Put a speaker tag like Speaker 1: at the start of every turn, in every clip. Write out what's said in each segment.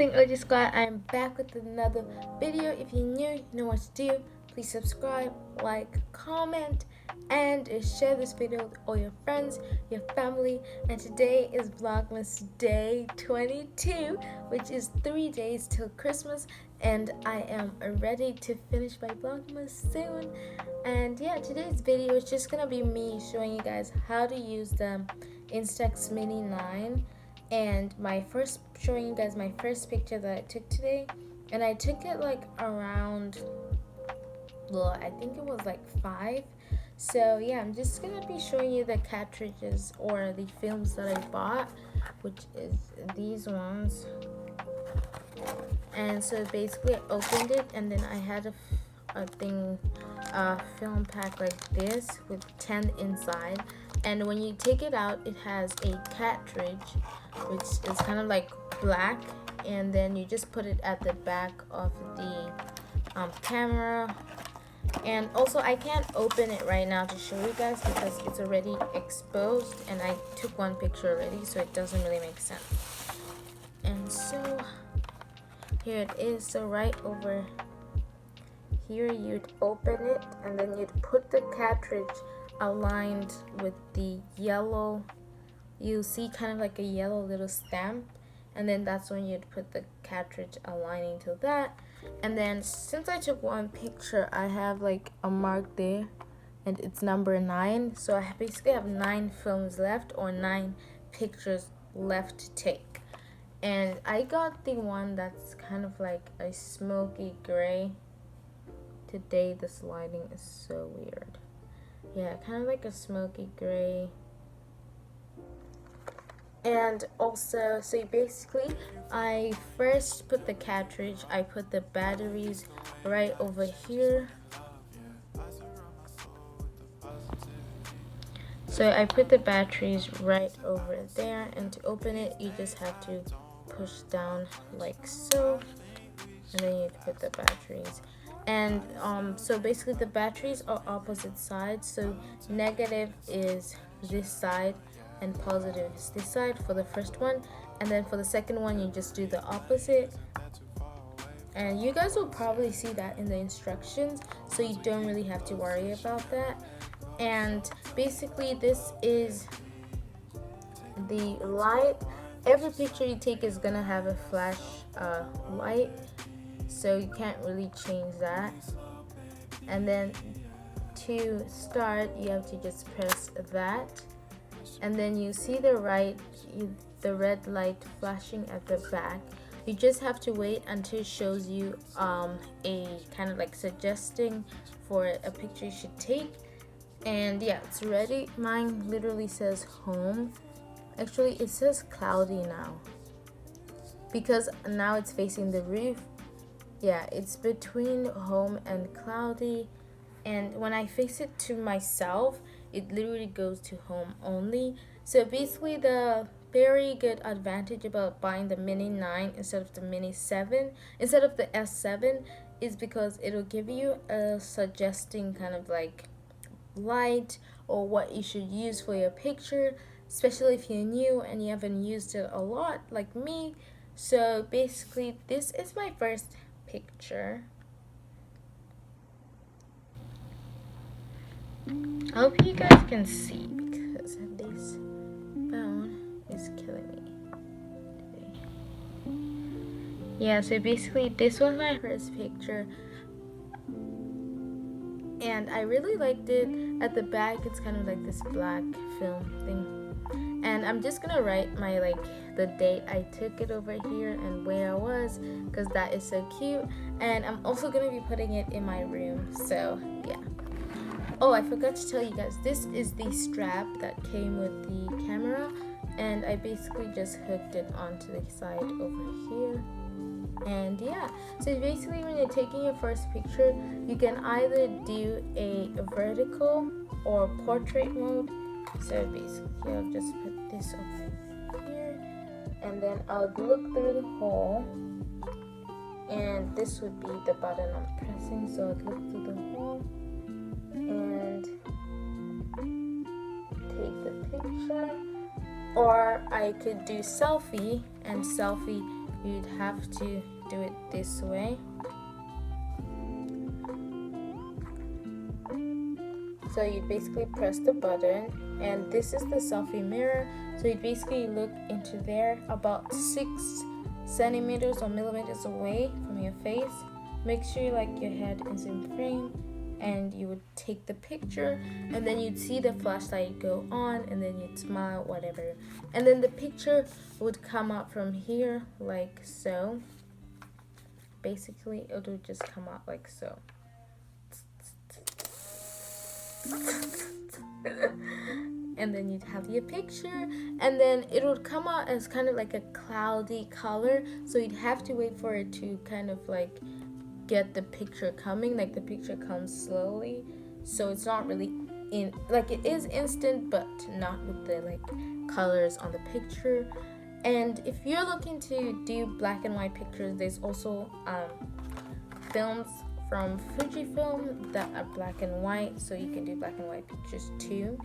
Speaker 1: nothing urgent squad. I am back with another video. If you're new, you know what to do. Please subscribe, like, comment, and share this video with all your friends, your family. And today is Vlogmas day 22, which is 3 days till Christmas, and I am ready to finish my Vlogmas soon. And yeah, today's video is just gonna be me showing you guys how to use the Instax Mini 9, and showing you guys my first picture that I took today. And I took it like around, well, I think it was like 5. So yeah, I'm just gonna be showing you the cartridges or the films that I bought, which is these ones. And so basically I opened it, and then I had a film pack like this with 10 inside. And when you take it out, it has a cartridge which is kind of like black, and then you just put it at the back of the camera. And also, I can't open it right now to show you guys because it's already exposed, and I took one picture already, so it doesn't really make sense. And so here it is. So right over here, you'd open it, and then you'd put the cartridge aligned with the yellow. You'll see kind of like a yellow little stamp, and then that's when you'd put the cartridge aligning to that. And then since I took one picture, I have like a mark there, and it's number 9. So I basically have 9 films left, or 9 pictures left to take. And I got the one that's kind of like a smoky gray. Today this lighting is so weird. Yeah, kind of like a smoky gray. And also, so basically, I first put the cartridge, I put the batteries right over here. So I put the batteries right over there, and to open it, you just have to push down like so, and then you put the batteries. And so basically the batteries are opposite sides, so negative is this side and positive is this side for the first one, and then for the second one you just do the opposite. And you guys will probably see that in the instructions, so you don't really have to worry about that. And basically this is the light. Every picture you take is gonna have a flash light, so you can't really change that. And then to start, you have to just press that, and then you see the red light flashing at the back. You just have to wait until it shows you a kind of like suggesting for a picture you should take. And yeah, it's ready. Mine literally says home. Actually, it says cloudy now because now it's facing the roof. Yeah, it's between home and cloudy. And when I face it to myself, it literally goes to home only. So basically, the very good advantage about buying the Mini 9 instead of the Mini 7, instead of the S7, is because it'll give you a suggesting kind of like light or what you should use for your picture, especially if you're new and you haven't used it a lot like me. So basically, this is my first picture. I hope you guys can see because this phone is killing me today. Yeah, so basically this was my first picture, and I really liked it. At the back it's kind of like this black film thing, and I'm just gonna write my the date I took it over here and where I was, because that is so cute. And I'm also gonna be putting it in my room, so yeah. Oh, I forgot to tell you guys, this is the strap that came with the camera, and I basically just hooked it onto the side over here. And yeah, so basically when you're taking your first picture, you can either do a vertical or portrait mode. So basically I'll just put this over here, and then I'll look through the hole, and this would be the button I'm pressing. So I'll look through the hole and take the picture, or I could do selfie, and selfie you'd have to do it this way. So you basically press the button, and this is the selfie mirror. So you basically look into there about 6 centimeters or millimeters away from your face. Make sure like your head is in frame, and you would take the picture, and then you'd see the flashlight go on, and then you'd smile, whatever, and then the picture would come out from here like so. Basically it would just come out like so. And then you'd have your picture, and then it would come out as kind of like a cloudy color, so you'd have to wait for it to kind of like get the picture coming, like the picture comes slowly, so it's not really in, like it is instant but not with the like colors on the picture. And if you're looking to do black and white pictures, there's also films from Fujifilm that are black and white, so you can do black and white pictures too.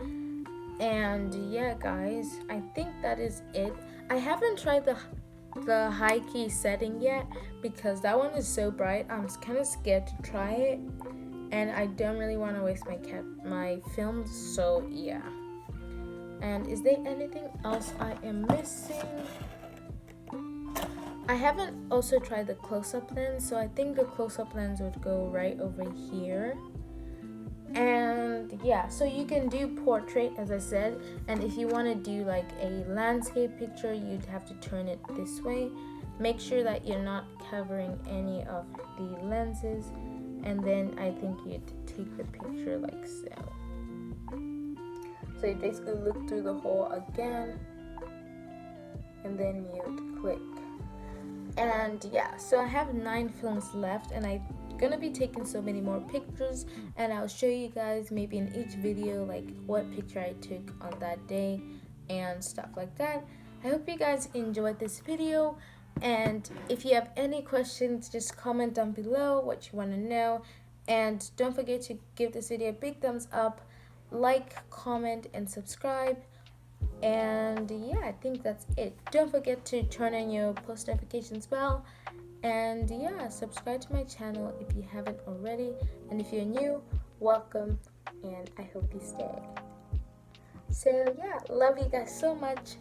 Speaker 1: And yeah guys, I think that is it. I haven't tried the high key setting yet because that one is so bright. I'm kind of scared to try it, and I don't really want to waste my films, so yeah. And is there anything else I am missing? I haven't also tried the close-up lens, so I think the close-up lens would go right over here. And yeah, so you can do portrait, as I said, and if you want to do like a landscape picture, you'd have to turn it this way. Make sure that you're not covering any of the lenses, and then I think you'd take the picture like so. So you basically look through the hole again, and then you'd click. And yeah, so I have 9 films left, and I'm gonna be taking so many more pictures, and I'll show you guys maybe in each video like what picture I took on that day and stuff like that. I hope you guys enjoyed this video, and if you have any questions, just comment down below what you want to know, and don't forget to give this video a big thumbs up, like, comment, and subscribe. And yeah, I think that's it. Don't forget to turn on your post notifications bell, and yeah, subscribe to my channel if you haven't already, and if you're new, welcome, and I hope you stay. So yeah, love you guys so much,